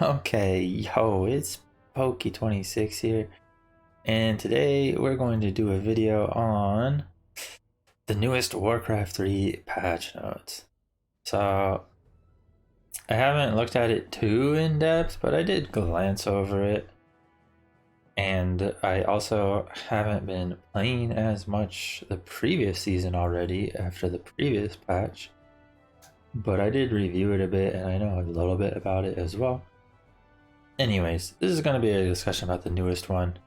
Okay, yo, it's Pokey26 here, and today we're going to do a video on the newest Warcraft 3 patch notes. So, I haven't looked at it too in depth, but I did glance over it, and I also haven't been playing as much the previous season already after the previous patch, but I did review it a bit, and I know a little bit about it as well. Anyways, this is going to be a discussion about the newest one.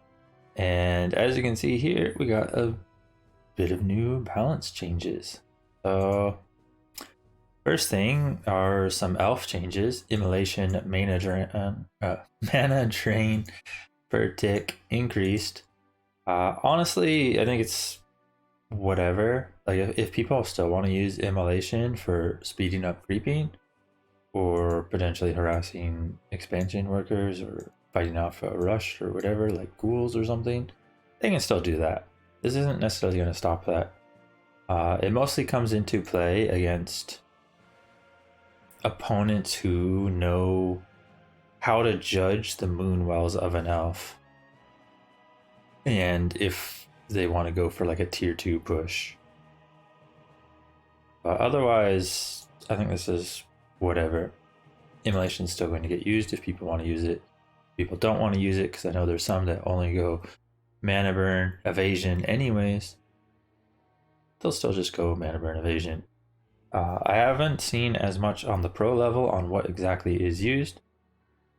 And as you can see here, we got a bit of new balance changes. So first thing are some elf changes. Immolation mana drain per tick increased. Honestly, I think it's whatever. Like if people still want to use immolation for speeding up creeping, or potentially harassing expansion workers or fighting off a rush or whatever, like ghouls or something, they can still do that. This isn't necessarily going to stop that. It mostly comes into play against opponents who know how to judge the moon wells of an elf, and if they want to go for like a tier 2 push. But otherwise, I think this is whatever. Immolation is still going to get used if people want to use it. People don't want to use it, because I know there's some that only go mana burn, evasion anyways. They'll still just go mana burn, evasion. I haven't seen as much on the pro level on what exactly is used,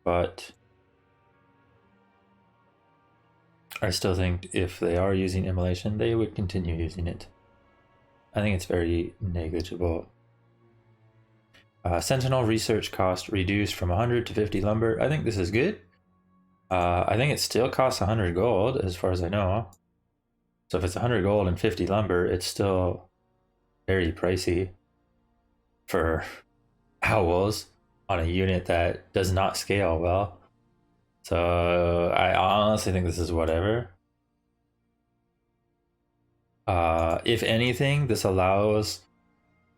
but I still think if they are using immolation, they would continue using it. I think it's very negligible. Sentinel research cost reduced from 100 to 50 lumber. I think this is good. I think it still costs 100 gold as far as I know. So if it's 100 gold and 50 lumber, it's still very pricey for owls on a unit that does not scale well. So I honestly think this is whatever. If anything, this allows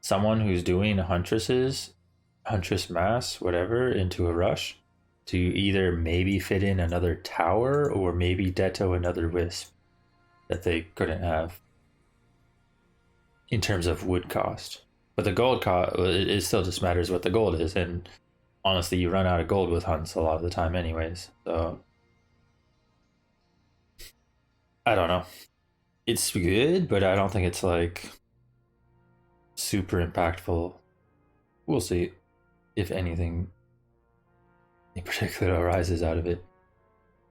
someone who's doing huntress mass, whatever, into a rush to either maybe fit in another tower or maybe detto another wisp that they couldn't have in terms of wood cost. But the gold cost, it still just matters what the gold is, and honestly, you run out of gold with hunts a lot of the time anyways, so I don't know. It's good, but I don't think it's like super impactful. We'll see if anything in particular arises out of it.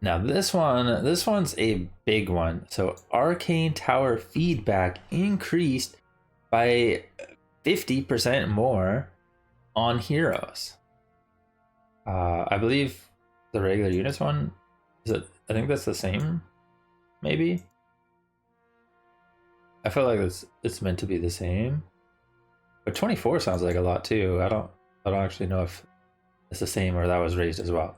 Now this one's a big one. So Arcane Tower feedback increased by 50% more on heroes. I believe the regular units one is it. I think that's the same. Maybe. I feel like it's meant to be the same. But 24 sounds like a lot too. I don't actually know if it's the same or that was raised as well.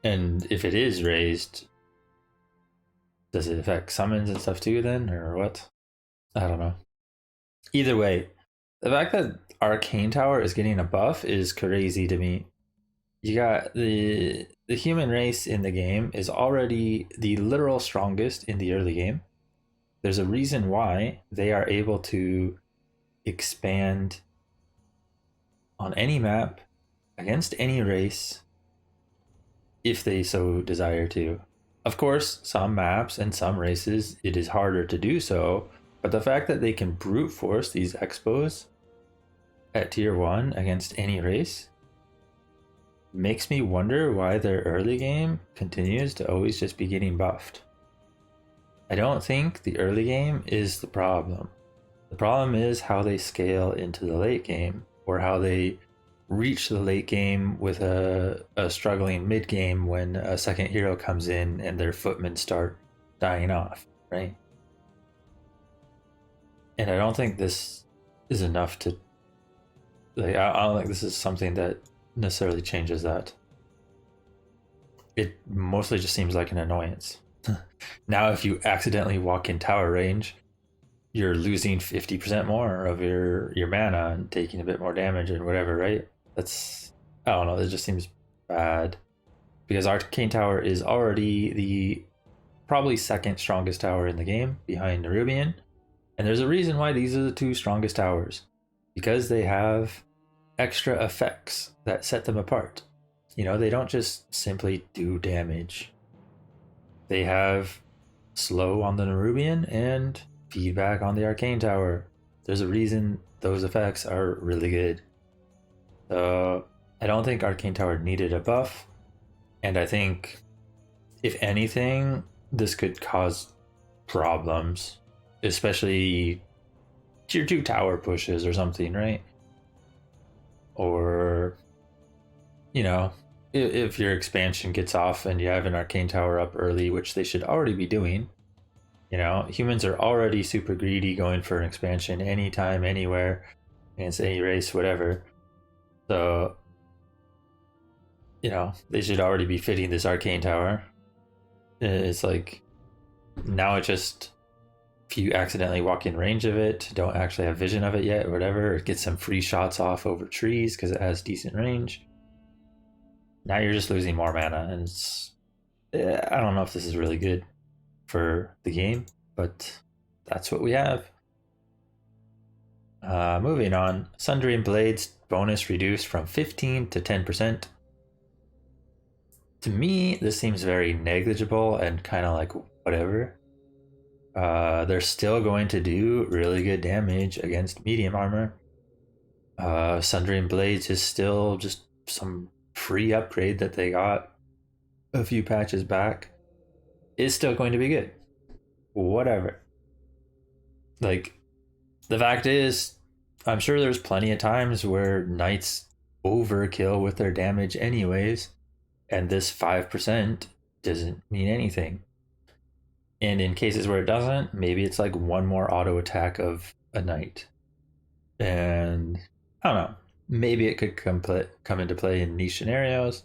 And if it is raised, does it affect summons and stuff too then, or what? I don't know. Either way, the fact that Arcane Tower is getting a buff is crazy to me. You got the human race in the game is already the literal strongest in the early game. There's a reason why they are able to expand on any map against any race if they so desire to. Of course, some maps and some races it is harder to do so, but the fact that they can brute force these expos at tier 1 against any race makes me wonder why their early game continues to always just be getting buffed. I don't think the early game is the problem. The problem is how they scale into the late game, or how they reach the late game with a struggling mid game when a second hero comes in and their footmen start dying off, right? And I don't think this is enough to, like, I don't think this is something that necessarily changes that. It mostly just seems like an annoyance. Now if you accidentally walk in tower range, you're losing 50% more of your mana and taking a bit more damage and whatever, right? That's, I don't know, that just seems bad. Because Arcane Tower is already the probably second strongest tower in the game behind Nerubian. And there's a reason why these are the two strongest towers. Because they have extra effects that set them apart. You know, they don't just simply do damage. They have slow on the Nerubian and feedback on the Arcane Tower. There's a reason those effects are really good. So I don't think Arcane Tower needed a buff, and I think if anything, this could cause problems, especially tier 2 tower pushes or something, right? Or, you know, if your expansion gets off and you have an Arcane Tower up early, which they should already be doing. You know, humans are already super greedy, going for an expansion anytime, anywhere, against any race, whatever. So, you know, they should already be fitting this Arcane Tower. It's like, now it just, if you accidentally walk in range of it, don't actually have vision of it yet, or whatever, it gets some free shots off over trees because it has decent range. Now you're just losing more mana, and it's, I don't know if this is really good for the game, but that's what we have. Moving on, Sundering Blades bonus reduced from 15 to 10%. To me, this seems very negligible and kind of like whatever. They're still going to do really good damage against medium armor. Sundering Blades is still just some free upgrade that they got a few patches back. Is still going to be good. Whatever. Like, the fact is, I'm sure there's plenty of times where knights overkill with their damage anyways, and this 5% doesn't mean anything. And in cases where it doesn't, maybe it's like one more auto attack of a knight. And I don't know, maybe it could come into play in niche scenarios,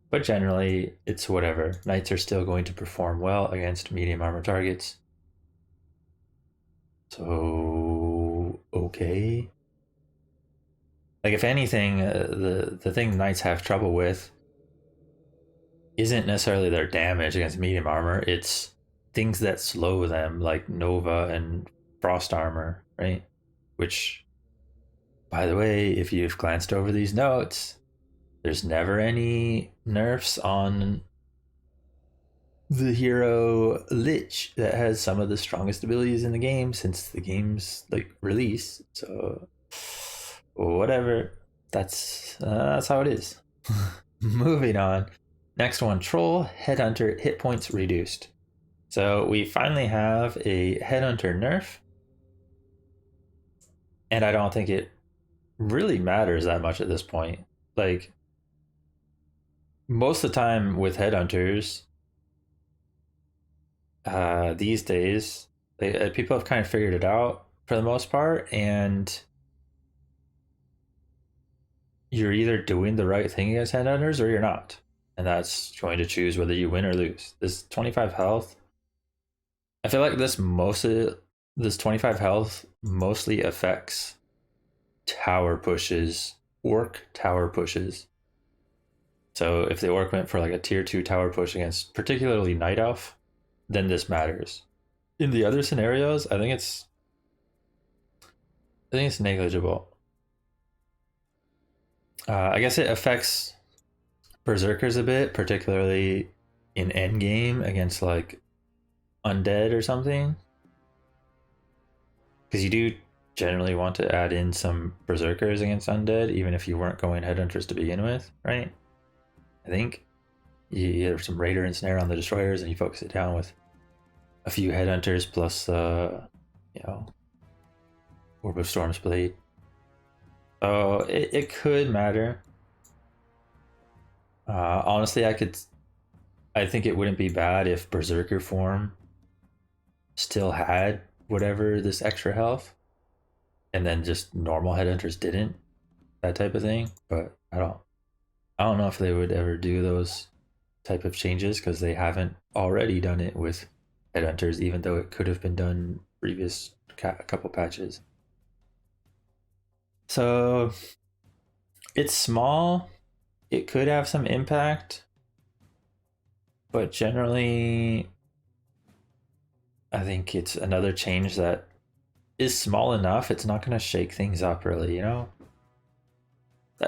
but generally it's whatever. Knights are still going to perform well against medium armor targets. So, okay. Like, if anything, the thing knights have trouble with isn't necessarily their damage against medium armor, it's things that slow them, like Nova and Frost armor, right? Which, by the way, if you've glanced over these notes, there's never any nerfs on the hero Lich that has some of the strongest abilities in the game since the game's like release. So whatever, that's how it is. Moving on. Next one, Troll Headhunter hit points reduced. So we finally have a Headhunter nerf, and I don't think it really matters that much at this point. Like, most of the time with Headhunters, these days, people have kind of figured it out for the most part, and you're either doing the right thing against Headhunters or you're not. And that's going to choose whether you win or lose. This 25 health, I feel like this 25 health mostly affects tower pushes, orc tower pushes. So if the orc went for like a tier 2 tower push against particularly Night Elf, then this matters. In the other scenarios, I think it's negligible. I guess it affects berserkers a bit, particularly in endgame against like undead or something, because you do generally want to add in some berserkers against undead, even if you weren't going headhunters to begin with, right? I think you have some raider and snare on the destroyers, and you focus it down with a few headhunters plus, you know, Orb of Storm's Blade. So it could matter. Honestly, I think it wouldn't be bad if Berserker form still had whatever this extra health, and then just normal headhunters didn't. That type of thing. But I don't know if they would ever do those type of changes because they haven't already done it with headhunters, even though it could have been done previous couple patches. So It's small. It could have some impact, but generally, I think it's another change that is small enough. It's not going to shake things up, really. You know,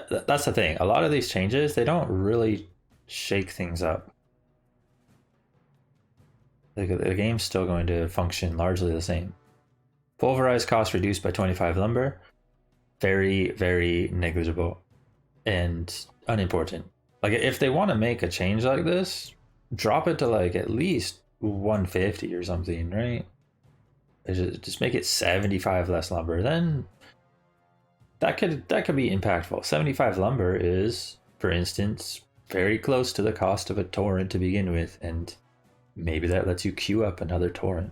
that's the thing. A lot of these changes, they don't really shake things up. The game's still going to function largely the same. Pulverized cost reduced by 25 lumber. Very, very negligible and unimportant. Like, if they want to make a change like this, drop it to like at least 150 or something, right? Just make it 75 less lumber. Then that could be impactful. 75 lumber is, for instance, very close to the cost of a torrent to begin with, and maybe that lets you queue up another torrent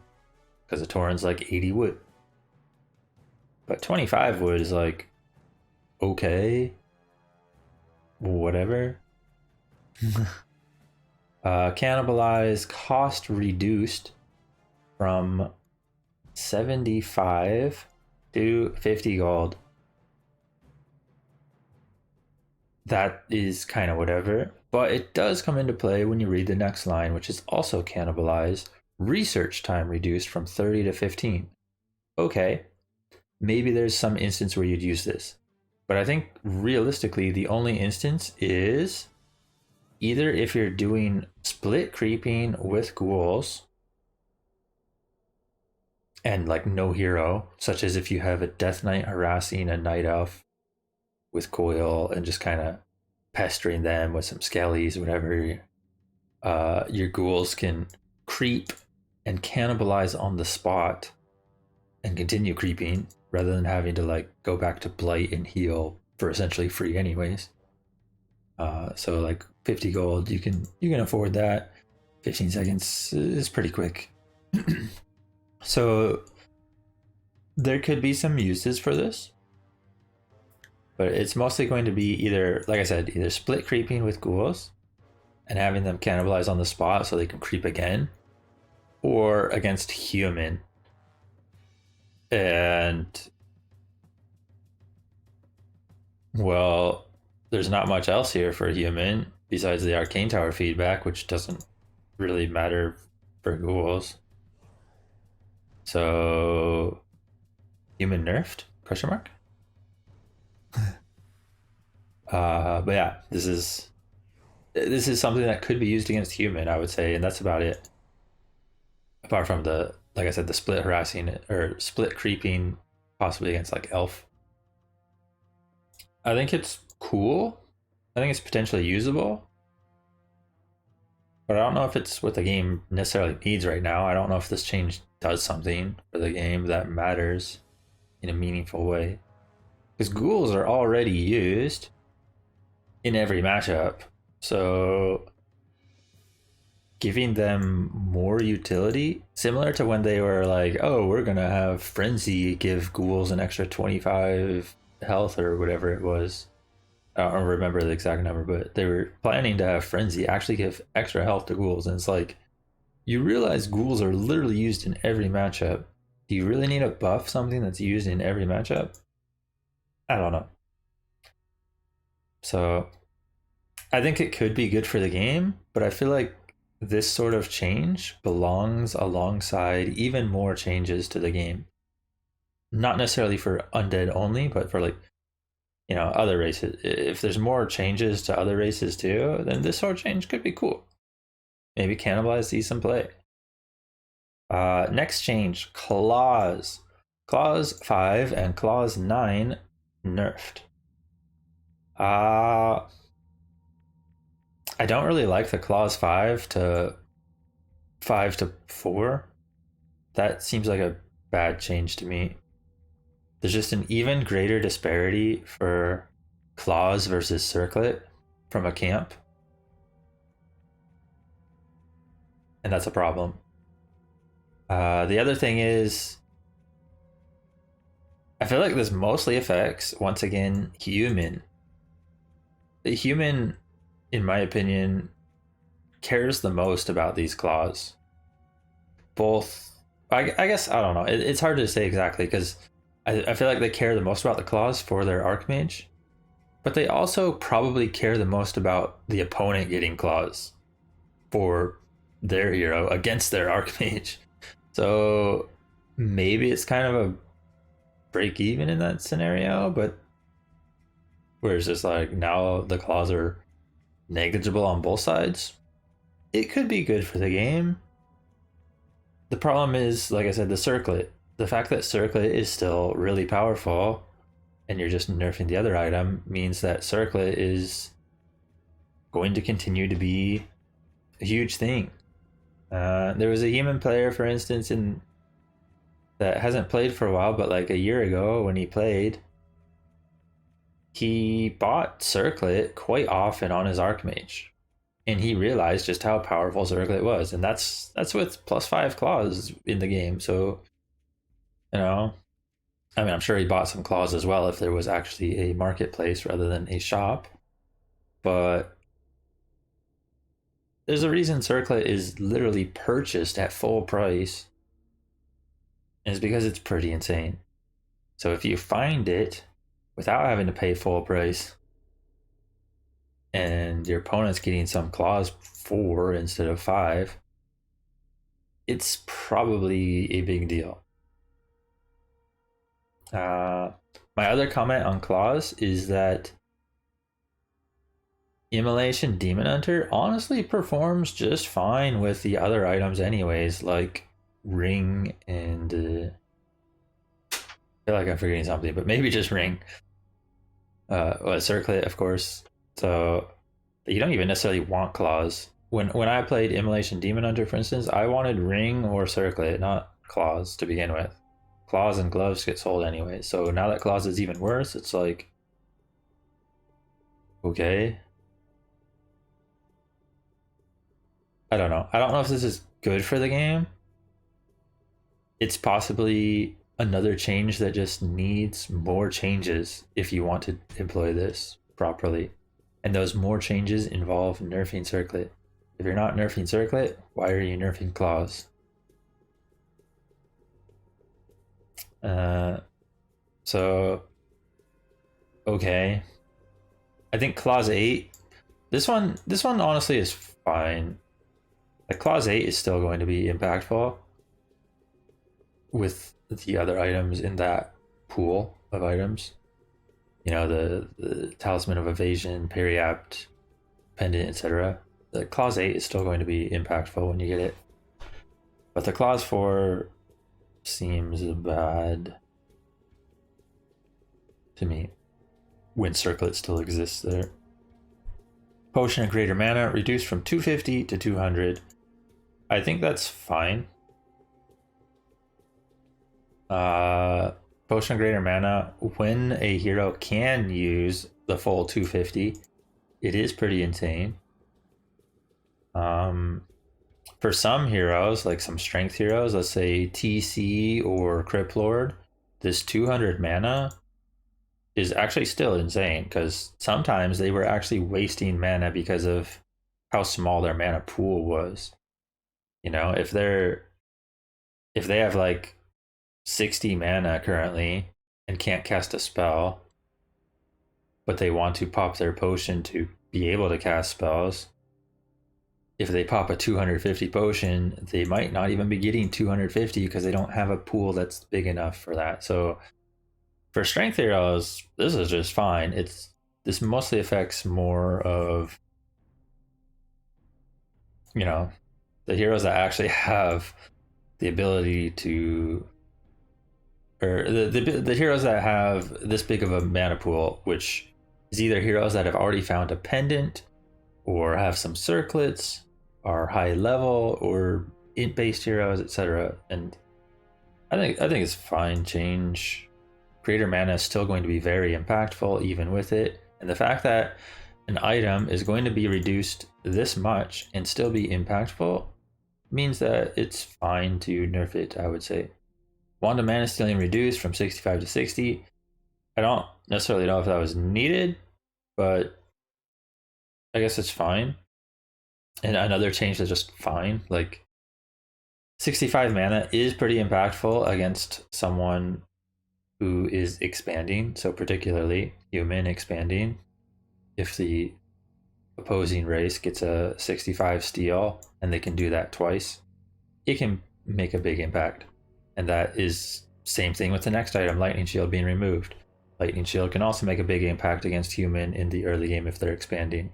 because a torrent's like 80 wood. But 25 wood is like, okay, whatever. Cannibalize cost reduced from 75 to 50 gold. That is kind of whatever, but it does come into play when you read the next line, which is also cannibalize. Research time reduced from 30 to 15. Okay, maybe there's some instance where you'd use this, but I think realistically the only instance is either if you're doing split creeping with ghouls and like no hero, such as if you have a Death Knight harassing a Night Elf with coil and just kind of pestering them with some skellies, whatever. Your ghouls can creep and cannibalize on the spot and continue creeping rather than having to like go back to blight and heal for essentially free anyways. So like 50 gold, you can afford that. 15 seconds is pretty quick. So there could be some uses for this, but it's mostly going to be either, like I said, either split creeping with ghouls and having them cannibalize on the spot so they can creep again, or against human. And well, there's not much else here for human besides the Arcane Tower feedback, which doesn't really matter for ghouls. So human nerfed? Question mark? But yeah, this is something that could be used against human, I would say, and that's about it. Apart from the, like I said, the split harassing or split creeping, possibly against like elf. I think it's cool. I think it's potentially usable, but I don't know if it's what the game necessarily needs right now. I don't know if this change does something for the game that matters in a meaningful way, because ghouls are already used in every matchup, so giving them more utility, similar to when they were like, oh, we're gonna have frenzy give ghouls an extra 25 health or whatever it was. I don't remember the exact number, but they were planning to have frenzy actually give extra health to ghouls, and it's like, you realize ghouls are literally used in every matchup. Do you really need to buff something that's used in every matchup? I don't know. So I think it could be good for the game, but I feel like this sort of change belongs alongside even more changes to the game. Not necessarily for undead only, but for like, you know, other races. If there's more changes to other races too, then this sort of change could be cool. Maybe cannibalize these some play. Next change, claws. Claws 5 and claws 9 nerfed. I don't really like the claws 5 to 4. That seems like a bad change to me. There's just an even greater disparity for claws versus circlet from a camp, and that's a problem. The other thing is, I feel like this mostly affects, once again, human. The human, in my opinion, cares the most about these claws. Both, I guess, I don't know. It's hard to say exactly, because I feel like they care the most about the claws for their Archmage. But they also probably care the most about the opponent getting claws for their hero against their Archmage. So maybe it's kind of a break even in that scenario, but where it's just like now the claws are negligible on both sides. It could be good for the game. The problem is, like I said, the circlet. The fact that circlet is still really powerful and you're just nerfing the other item means that circlet is going to continue to be a huge thing. There was a human player, for instance, in that hasn't played for a while, but like a year ago when he played, he bought circlet quite often on his Archmage. And he realized just how powerful circlet was. And that's with +5 claws in the game. So, you know, I mean, I'm sure he bought some claws as well if there was actually a marketplace rather than a shop. But there's a reason circlet is literally purchased at full price. And it's because it's pretty insane. So if you find it without having to pay full price and your opponent's getting some claws 4 instead of 5, it's probably a big deal. My other comment on claws is that Immolation Demon Hunter honestly performs just fine with the other items anyways, like Ring and I feel like I'm forgetting something, but maybe just Ring. Circlet, of course. So you don't even necessarily want claws. When I played Immolation Demon Hunter, for instance, I wanted Ring or Circlet, not claws to begin with. Claws and gloves get sold anyway. So now that claws is even worse, it's like, okay. I don't know. I don't know if this is good for the game. It's possibly another change that just needs more changes if you want to employ this properly. And those more changes involve nerfing circlet. If you're not nerfing circlet, why are you nerfing claws? So okay. I think clause 8. This one honestly is fine. Like clause 8 is still going to be impactful with the other items in that pool of items. You know, the Talisman of Evasion, Periapt, Pendant, etc. The clause 8 is still going to be impactful when you get it. But the clause 4 seems bad to me when circlet still exists there. Potion of Greater Mana reduced from 250 to 200. I think that's fine. Potion of Greater Mana, when a hero can use the full 250, it is pretty insane. For some heroes, like some strength heroes, let's say TC or Crypt Lord, this 200 mana is actually still insane because sometimes they were actually wasting mana because of how small their mana pool was. You know, if they have like 60 mana currently and can't cast a spell, but they want to pop their potion to be able to cast spells, if they pop a 250 potion, they might not even be getting 250 because they don't have a pool that's big enough for that. So for strength heroes, this is just fine. This mostly affects more of, you know, the heroes that actually have the ability to, or the heroes that have this big of a mana pool, which is either heroes that have already found a pendant or have some circlets, are high level, or int based heroes, etc. And I think it's fine change. Greater Mana is still going to be very impactful even with it, and the fact that an item is going to be reduced this much and still be impactful means that it's fine to nerf it, I would say. Wand of Mana Stealing reduced from 65 to 60. I don't necessarily know if that was needed, but I guess it's fine. And another change that's just fine, like 65 mana is pretty impactful against someone who is expanding, so particularly human expanding. if the opposing race gets a 65 steal and they can do that twice, it can make a big impact. And that is same thing with the next item, Lightning Shield being removed. Lightning Shield can also make a big impact against human in the early game if they're expanding.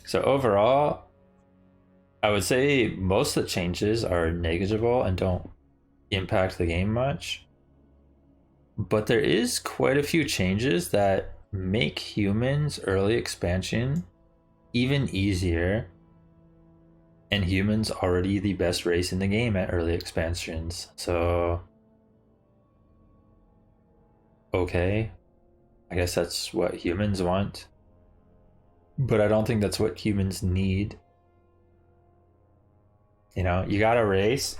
So overall, I would say most of the changes are negligible and don't impact the game much. But there is quite a few changes that make humans early expansion even easier, and humans already the best race in the game at early expansions. So okay, I guess that's what humans want, but I don't think that's what humans need. You know, you got a race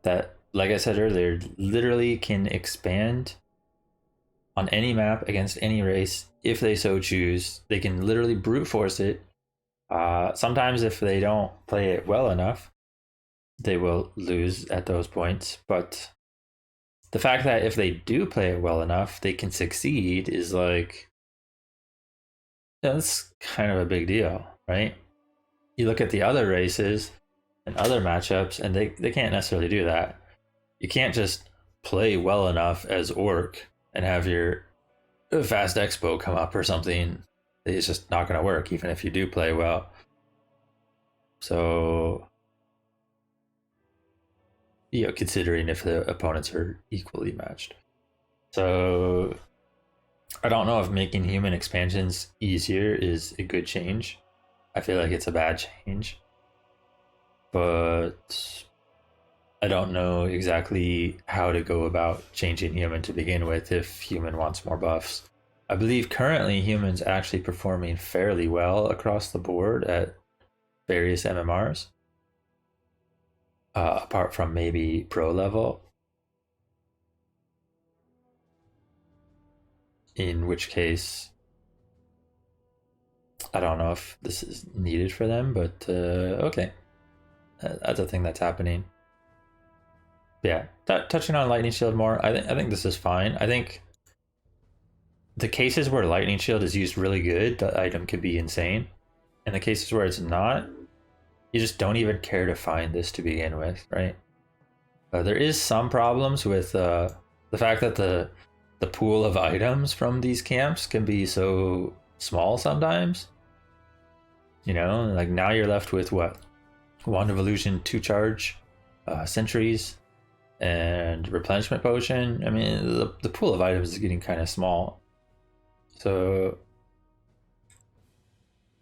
that, like I said earlier, literally can expand on any map against any race if they so choose. They can literally brute force it. Sometimes if they don't play it well enough, they will lose at those points. But the fact that if they do play it well enough, they can succeed is like, that's kind of a big deal, right? You look at the other races and other matchups, and they can't necessarily do that. You can't just play well enough as Orc and have your fast expo come up or something. It's just not going to work, even if you do play well. So, you know, considering if the opponents are equally matched. So, I don't know if making human expansions easier is a good change. I feel like it's a bad change. But I don't know exactly how to go about changing human to begin with if human wants more buffs. I believe currently humans actually performing fairly well across the board at various MMRs, apart from maybe pro level, in which case I don't know if this is needed for them, but okay, that's a thing that's happening. Yeah, touching on Lightning Shield more, I think this is fine. I think the cases where Lightning Shield is used really good, the item could be insane. In the cases where it's not, you just don't even care to find this to begin with, right? There is some problems with the fact that the pool of items from these camps can be so small sometimes. You know, like now you're left with what? Wand of Illusion, 2 charge, sentries, and replenishment potion. I mean, the pool of items is getting kind of small. So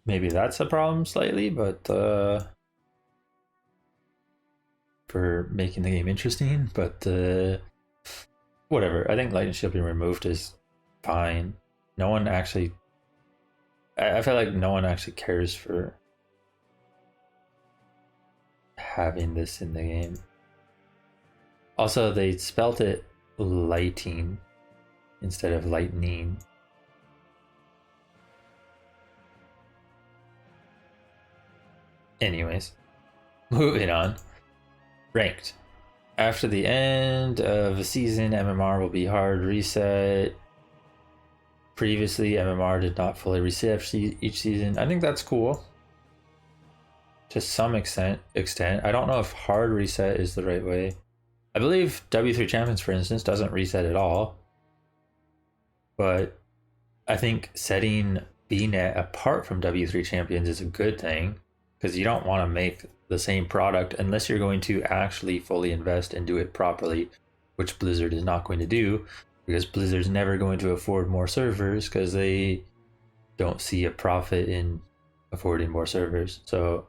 maybe that's a problem slightly, but for making the game interesting. But whatever. I think Lightning Shield being removed is fine. No one actually. I feel like no one actually cares for having this in the game. Also, they spelt it lighting instead of lightning. Anyways, moving on. Ranked. After the end of the season, MMR will be hard reset. Previously, MMR did not fully reset each season. I think that's cool. To some extent. I don't know if hard reset is the right way. I believe W3 Champions, for instance, doesn't reset at all. But I think setting BNet apart from W3 Champions is a good thing, because you don't want to make the same product unless you're going to actually fully invest and do it properly, which Blizzard is not going to do, because Blizzard's never going to afford more servers because they don't see a profit in affording more servers. So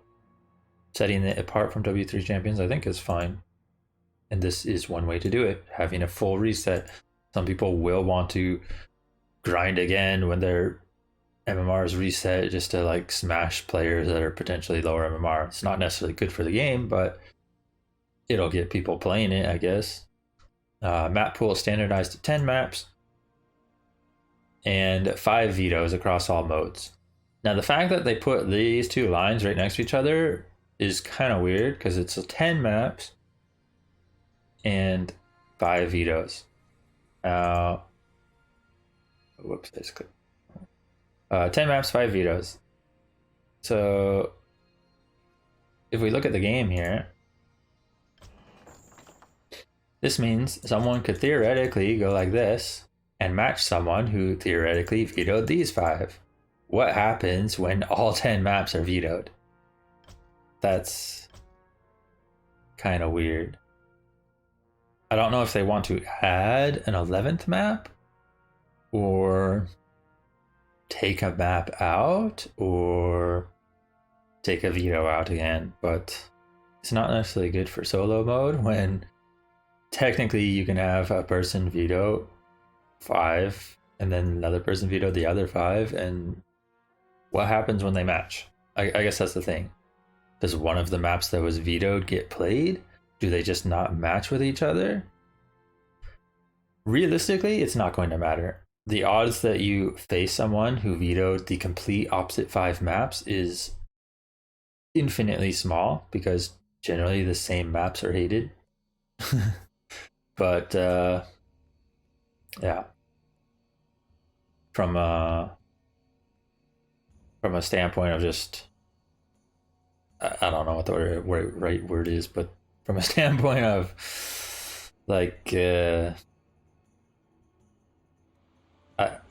setting it apart from W3 Champions, I think, is fine. And this is one way to do it, having a full reset. Some people will want to grind again when their MMR is reset just to like smash players that are potentially lower MMR. It's not necessarily good for the game, but it'll get people playing it, I guess. Map pool standardized to 10 maps and 5 vetoes across all modes. Now, the fact that they put these two lines right next to each other is kind of weird, because it's 10 maps and 5 vetoes. Whoops, I just clicked. 10 maps, 5 vetoes. So if we look at the game here, this means someone could theoretically go like this and match someone who theoretically vetoed these 5. What happens when all 10 maps are vetoed? That's kind of weird. I don't know if they want to add an 11th map or take a map out or take a veto out again, but it's not necessarily good for solo mode when technically you can have a person veto 5 and then another person veto the other 5, and what happens when they match? I guess that's the thing. Does one of the maps that was vetoed get played? Do they just not match with each other? Realistically, it's not going to matter. The odds that you face someone who vetoed the complete opposite 5 maps is infinitely small because generally the same maps are hated. But yeah, from a standpoint of just, I don't know what the right word is, but from a standpoint of like I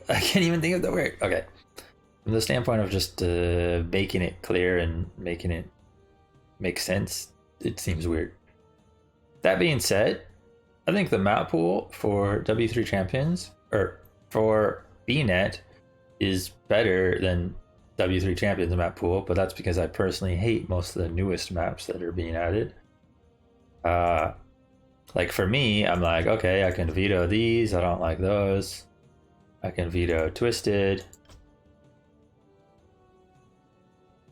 can't even think of the word. Okay, from the standpoint of just making it clear and making it make sense, it seems weird. That being said, I think the map pool for W3 Champions, or for BNet, is better than W3 Champions map pool, but that's because I personally hate most of the newest maps that are being added. Like for me, I'm like, okay, I can veto these, I don't like those. I can veto Twisted.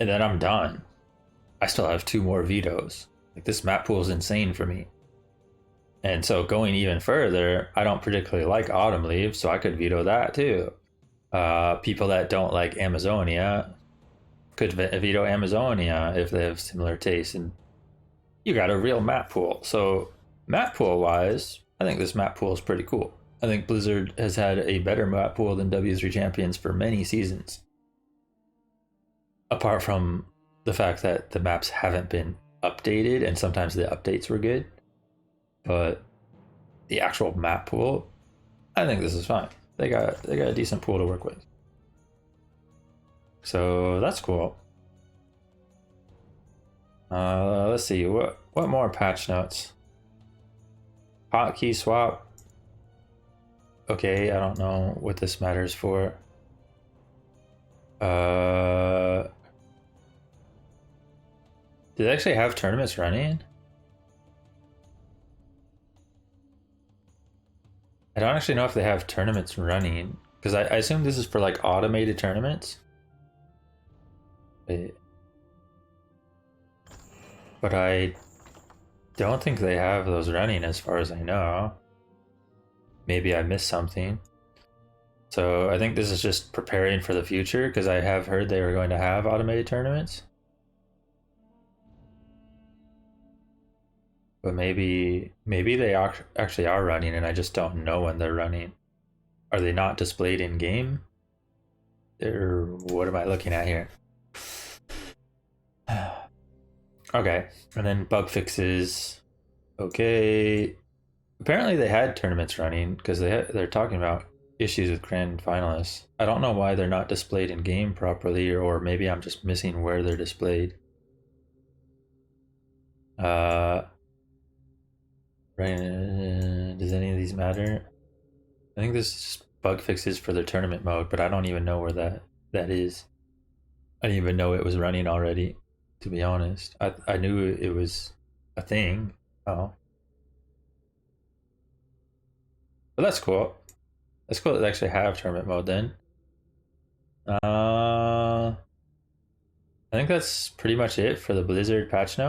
And then I'm done. I still have 2 more vetoes. Like, this map pool is insane for me. And so going even further, I don't particularly like Autumn Leaf, so I could veto that too. People that don't like Amazonia could veto Amazonia if they have similar tastes, and you got a real map pool. So map pool wise, I think this map pool is pretty cool. I think Blizzard has had a better map pool than W3 Champions for many seasons. Apart from the fact that the maps haven't been updated, and sometimes the updates were good. But the actual map pool, I think this is fine. They got a decent pool to work with. So that's cool. Let's see, what more patch notes? Hotkey swap. Okay, I don't know what this matters for. Do they actually have tournaments running? I don't actually know if they have tournaments running, because I assume this is for like automated tournaments. But I don't think they have those running as far as I know. Maybe I missed something. So I think this is just preparing for the future, because I have heard they were going to have automated tournaments. But maybe they actually are running and I just don't know when they're running. Are they not displayed in game? Or what am I looking at here? Okay, and then bug fixes. Okay, apparently they had tournaments running, because they're talking about issues with grand finalists. I don't know why they're not displayed in game properly, or maybe I'm just missing where they're displayed. Right, does any of these matter? I think this is just bug fixes for their tournament mode, but I don't even know where that is. I didn't even know it was running already, to be honest. I knew it was a thing. Oh. But that's cool. That's cool that they actually have tournament mode then. I think that's pretty much it for the Blizzard patch note.